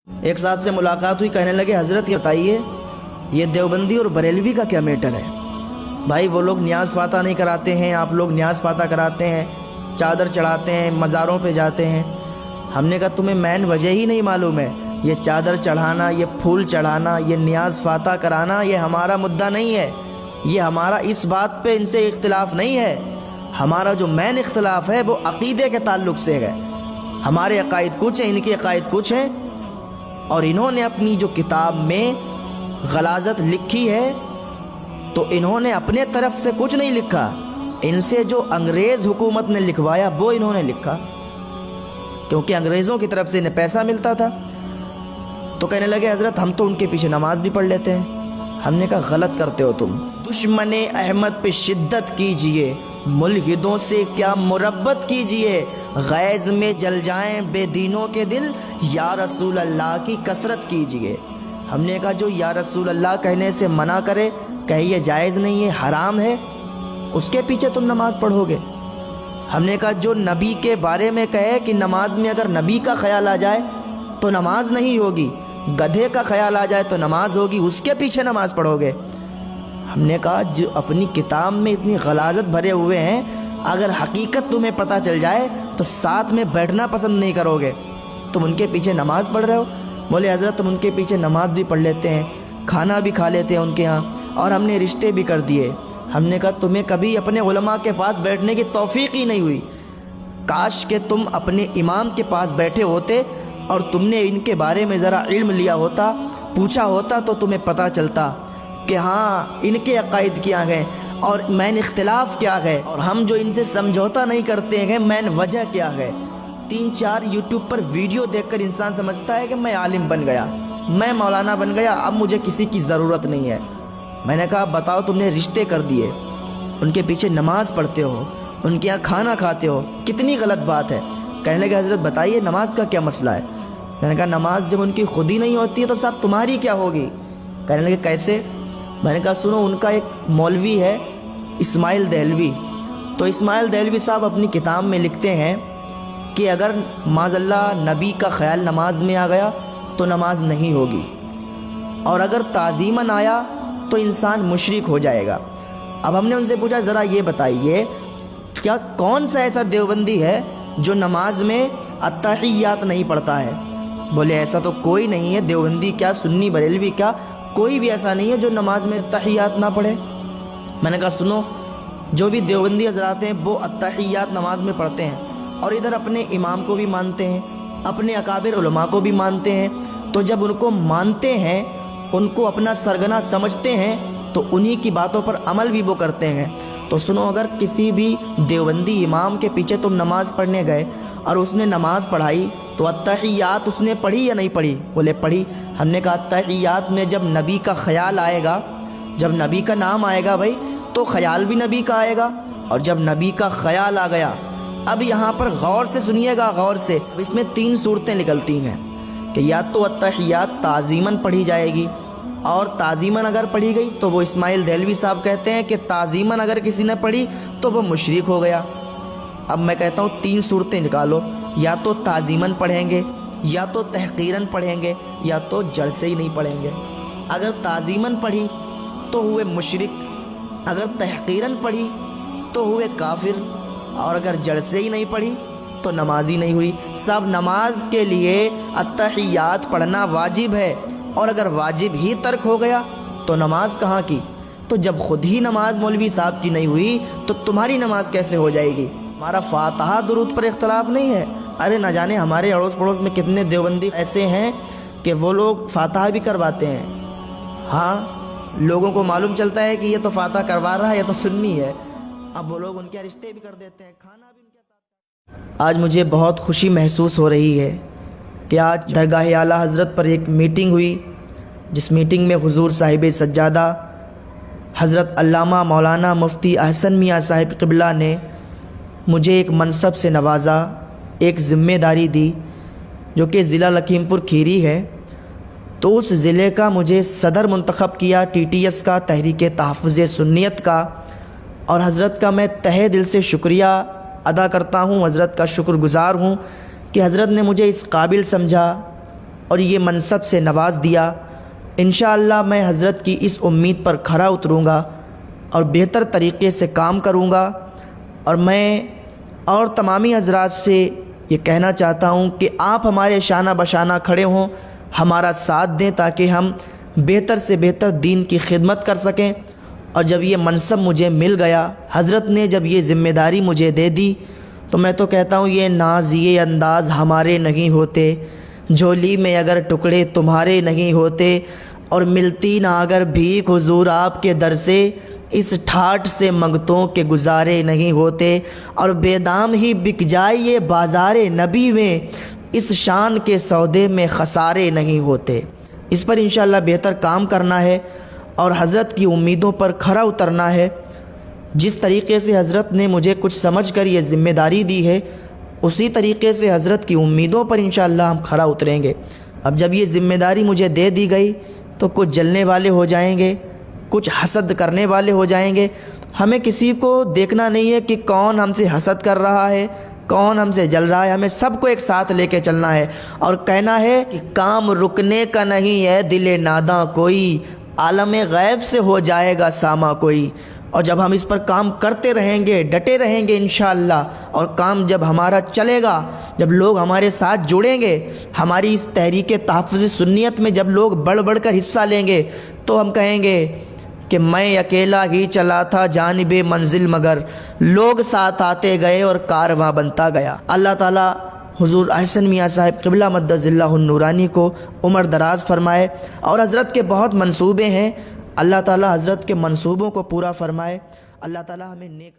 ایک صاحب سے ملاقات ہوئی، کہنے لگے حضرت یہ بتائیے یہ دیوبندی اور بریلوی کا کیا میٹر ہے؟ بھائی وہ لوگ نیاز فاتح نہیں کراتے ہیں، آپ لوگ نیاز فاتح کراتے ہیں، چادر چڑھاتے ہیں، مزاروں پہ جاتے ہیں۔ ہم نے کہا تمہیں مین وجہ ہی نہیں معلوم ہے، یہ چادر چڑھانا، یہ پھول چڑھانا، یہ نیاز فاتح کرانا یہ ہمارا مدعا نہیں ہے، یہ ہمارا اس بات پہ ان سے اختلاف نہیں ہے۔ ہمارا جو مین اختلاف ہے وہ عقیدے کے تعلق سے ہے۔ ہمارے عقائد کچھ ہیں، ان کے عقائد کچھ ہیں، اور انہوں نے اپنی جو کتاب میں غلاظت لکھی ہے تو انہوں نے اپنے طرف سے کچھ نہیں لکھا، ان سے جو انگریز حکومت نے لکھوایا وہ انہوں نے لکھا، کیونکہ انگریزوں کی طرف سے انہیں پیسہ ملتا تھا۔ تو کہنے لگے حضرت ہم تو ان کے پیچھے نماز بھی پڑھ لیتے ہیں۔ ہم نے کہا غلط کرتے ہو تم، دشمن احمد پہ شدت کیجئے، ملحدوں سے کیا مربت کیجئے، غیظ میں جل جائیں بے دینوں کے دل، یا رسول اللہ کی کثرت کیجئے۔ ہم نے کہا جو یا رسول اللہ کہنے سے منع کرے، کہ یہ جائز نہیں ہے، حرام ہے، اس کے پیچھے تم نماز پڑھو گے؟ ہم نے کہا جو نبی کے بارے میں کہے کہ نماز میں اگر نبی کا خیال آ جائے تو نماز نہیں ہوگی، گدھے کا خیال آ جائے تو نماز ہوگی، اس کے پیچھے نماز پڑھو گے؟ ہم نے کہا جو اپنی کتاب میں اتنی غلاظت بھرے ہوئے ہیں، اگر حقیقت تمہیں پتہ چل جائے تو ساتھ میں بیٹھنا پسند نہیں کرو گے، تم ان کے پیچھے نماز پڑھ رہے ہو؟ بولے حضرت ہم ان کے پیچھے نماز بھی پڑھ لیتے ہیں، کھانا بھی کھا لیتے ہیں ان کے ہاں، اور ہم نے رشتے بھی کر دیے۔ ہم نے کہا تمہیں کبھی اپنے علماء کے پاس بیٹھنے کی توفیق ہی نہیں ہوئی، کاش کہ تم اپنے امام کے پاس بیٹھے ہوتے اور تم نے ان کے بارے میں ذرا علم لیا ہوتا، پوچھا ہوتا، تو تمہیں پتہ چلتا کہ ہاں ان کے عقائد کیا ہیں اور مین اختلاف کیا ہے، اور ہم جو ان سے سمجھوتا نہیں کرتے ہیں مین وجہ کیا ہے۔ 3-4 یوٹیوب پر ویڈیو دیکھ کر انسان سمجھتا ہے کہ میں عالم بن گیا، میں مولانا بن گیا، اب مجھے کسی کی ضرورت نہیں ہے۔ میں نے کہا بتاؤ تم نے رشتے کر دیے، ان کے پیچھے نماز پڑھتے ہو، ان کے یہاں کھانا کھاتے ہو، کتنی غلط بات ہے۔ کہنے لگے حضرت بتائیے نماز کا کیا مسئلہ ہے؟ میں نے کہا نماز جب ان کی خود ہی نہیں ہوتی ہے تو صاحب تمہاری کیا ہوگی؟ کہنے لگے کیسے؟ میں نے کہا سنو، ان کا ایک مولوی ہے اسماعیل دہلوی، تو اسماعیل دہلوی صاحب اپنی کتاب میں لکھتے ہیں کہ اگر معاذ اللہ نبی کا خیال نماز میں آ گیا تو نماز نہیں ہوگی، اور اگر تعظیماً آیا تو انسان مشرک ہو جائے گا۔ اب ہم نے ان سے پوچھا ذرا یہ بتائیے کیا کون سا ایسا دیوبندی ہے جو نماز میں التحیات نہیں پڑھتا ہے؟ بولے ایسا تو کوئی نہیں ہے، دیوبندی کیا، سنی بریلوی کیا، کوئی بھی ایسا نہیں ہے جو نماز میں التحیات نہ پڑھے۔ میں نے کہا سنو، جو بھی دیوبندی حضرات ہیں وہ التحیات نماز میں پڑھتے ہیں، اور ادھر اپنے امام کو بھی مانتے ہیں، اپنے اکابر علماء کو بھی مانتے ہیں، تو جب ان کو مانتے ہیں، ان کو اپنا سرگنا سمجھتے ہیں، تو انہی کی باتوں پر عمل بھی وہ کرتے ہیں۔ تو سنو، اگر کسی بھی دیوبندی امام کے پیچھے تم نماز پڑھنے گئے اور اس نے نماز پڑھائی تو التحیات اس نے پڑھی یا نہیں پڑھی؟ بولے پڑھی۔ ہم نے کہا التحیات میں جب نبی کا خیال آئے گا، جب نبی کا نام آئے گا بھائی، تو خیال بھی نبی کا آئے گا، اور جب نبی کا خیال آ گیا، اب یہاں پر غور سے سنیے گا، غور سے، اس میں 3 صورتیں نکلتی ہیں کہ یا تو التحیات تعظیماً پڑھی جائے گی، اور تعظیماً اگر پڑھی گئی تو وہ اسماعیل دہلوی صاحب کہتے ہیں کہ تعظیماً اگر کسی نے پڑھی تو وہ مشرک ہو گیا۔ اب میں کہتا ہوں 3 صورتیں نکالو، یا تو تعظیماً پڑھیں گے، یا تو تحقیراً پڑھیں گے، یا تو جڑ سے ہی نہیں پڑھیں گے۔ اگر تعظیماً پڑھی تو ہوئے مشرک، اگر تحقیراً پڑھی تو ہوئے کافر، اور اگر جڑ سے ہی نہیں پڑھی تو نماز ہی نہیں ہوئی۔ سب نماز کے لیے التحیات پڑھنا واجب ہے، اور اگر واجب ہی ترک ہو گیا تو نماز کہاں کی؟ تو جب خود ہی نماز مولوی صاحب کی نہیں ہوئی تو تمہاری نماز کیسے ہو جائے گی؟ ہمارا فاتحہ درود پر اختلاف نہیں ہے، ارے نہ جانے ہمارے اڑوس پڑوس میں کتنے دیوبندی ایسے ہیں کہ وہ لوگ فاتحہ بھی کرواتے ہیں۔ ہاں، لوگوں کو معلوم چلتا ہے کہ یہ تو فاتحہ کروا رہا ہے، یہ تو سنی ہے، اب وہ لوگ ان کے رشتے بھی کر دیتے ہیں، کھانا بھی ان کے ساتھ۔ آج مجھے بہت خوشی محسوس ہو رہی ہے کہ آج درگاہ اعلیٰ حضرت پر ایک میٹنگ ہوئی، جس میٹنگ میں حضور صاحب سجادہ حضرت علامہ مولانا مفتی احسن میاں صاحب قبلہ نے مجھے ایک منصب سے نوازا، ایک ذمہ داری دی جو کہ ضلع لکھیم پور کھیری ہے، تو اس ضلع کا مجھے صدر منتخب کیا، TTS کا، تحریک تحفظ سنیت کا، اور حضرت کا میں تہہ دل سے شکریہ ادا کرتا ہوں، حضرت کا شکر گزار ہوں کہ حضرت نے مجھے اس قابل سمجھا اور یہ منصب سے نواز دیا۔ انشاءاللہ میں حضرت کی اس امید پر کھرا اتروں گا اور بہتر طریقے سے کام کروں گا، اور میں اور تمامی حضرات سے یہ کہنا چاہتا ہوں کہ آپ ہمارے شانہ بشانہ کھڑے ہوں، ہمارا ساتھ دیں تاکہ ہم بہتر سے بہتر دین کی خدمت کر سکیں۔ اور جب یہ منصب مجھے مل گیا، حضرت نے جب یہ ذمہ داری مجھے دے دی، تو میں تو کہتا ہوں یہ ناز یہ انداز ہمارے نہیں ہوتے، جھولی میں اگر ٹکڑے تمہارے نہیں ہوتے، اور ملتی نہ اگر بھیک حضور آپ کے در سے، اس ٹھاٹھ سے منگتوں کے گزارے نہیں ہوتے، اور بے دام ہی بک جائے یہ بازار نبی میں، اس شان کے سودے میں خسارے نہیں ہوتے۔ اس پر انشاءاللہ بہتر کام کرنا ہے اور حضرت کی امیدوں پر کھرا اترنا ہے۔ جس طریقے سے حضرت نے مجھے کچھ سمجھ کر یہ ذمہ داری دی ہے، اسی طریقے سے حضرت کی امیدوں پر انشاءاللہ ہم کھرا اتریں گے۔ اب جب یہ ذمہ داری مجھے دے دی گئی تو کچھ جلنے والے ہو جائیں گے، کچھ حسد کرنے والے ہو جائیں گے۔ ہمیں کسی کو دیکھنا نہیں ہے کہ کون ہم سے حسد کر رہا ہے، کون ہم سے جل رہا ہے، ہمیں سب کو ایک ساتھ لے کے چلنا ہے اور کہنا ہے کہ کام رکنے کا نہیں ہے دل ناداں کوئی، عالم غیب سے ہو جائے گا ساماں کوئی۔ اور جب ہم اس پر کام کرتے رہیں گے، ڈٹے رہیں گے انشاءاللہ، اور کام جب ہمارا چلے گا، جب لوگ ہمارے ساتھ جڑیں گے، ہماری اس تحریک تحفظ سنیت میں جب لوگ بڑھ بڑھ کر حصہ لیں گے، تو ہم کہیں گے کہ میں اکیلا ہی چلا تھا جانب منزل، مگر لوگ ساتھ آتے گئے اور کارواں بنتا گیا۔ اللہ تعالیٰ حضور احسن میاں صاحب قبلہ مدظ اللہ النورانی کو عمر دراز فرمائے، اور حضرت کے بہت منصوبے ہیں، اللہ تعالیٰ حضرت کے منصوبوں کو پورا فرمائے۔ اللہ تعالیٰ ہمیں نیک